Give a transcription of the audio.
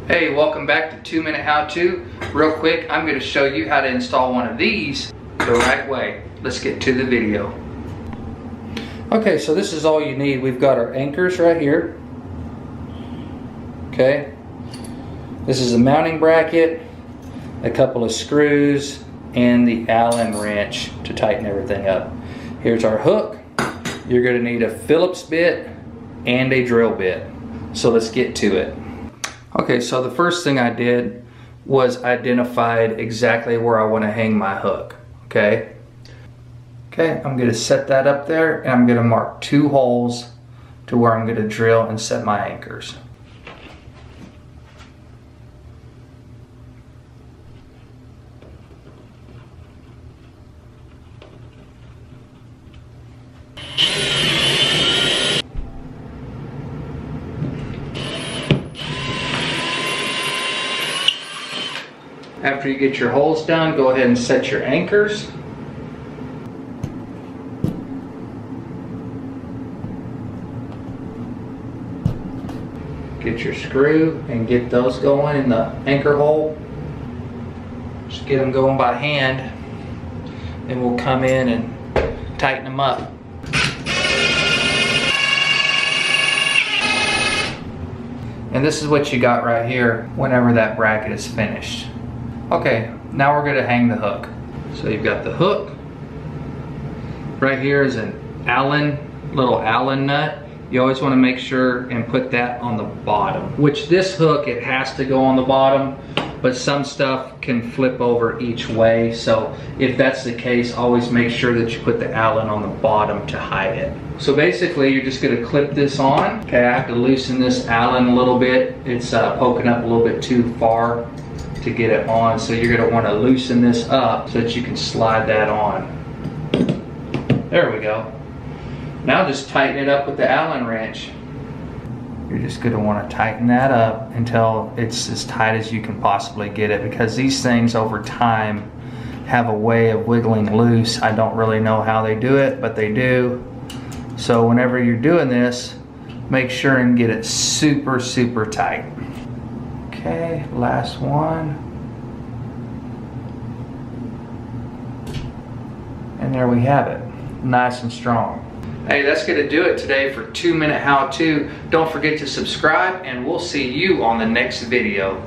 Hey, welcome back to 2 Minute How To. Real quick, I'm going to show you how to install one of these the right way. Let's get to the video. Okay, so this is all you need. We've got our anchors right here. Okay. This is a mounting bracket, a couple of screws, and the Allen wrench to tighten everything up. Here's our hook. You're going to need a Phillips bit and a drill bit. So let's get to it. Okay, so the first thing I did was identified exactly where I want to hang my hook. Okay, I'm going to set that up there, and I'm going to mark 2 holes to where I'm going to drill and set my anchors. After you get your holes done, go ahead and set your anchors. Get your screw and get those going in the anchor hole. Just get them going by hand, and we'll come in and tighten them up. And this is what you got right here whenever that bracket is finished. Okay, now we're going to hang the hook. So you've got the hook. Right here is an little Allen nut. You always want to make sure and put that on the bottom. Which this hook, it has to go on the bottom, but some stuff can flip over each way. So if that's the case, always make sure that you put the Allen on the bottom to hide it. So basically, you're just going to clip this on. Okay, I have to loosen this Allen a little bit. It's poking up a little bit too far to get it on, so you're going to want to loosen this up so that you can slide that on. There we go. Now just tighten it up with the Allen wrench. You're just going to want to tighten that up until it's as tight as you can possibly get it, because these things over time have a way of wiggling loose. I don't really know how they do it, but they do. So whenever you're doing this, make sure and get it super tight. Okay, last one. And there we have it, nice and strong. Hey, that's going to do it today for 2 Minute How To. Don't forget to subscribe, and we'll see you on the next video.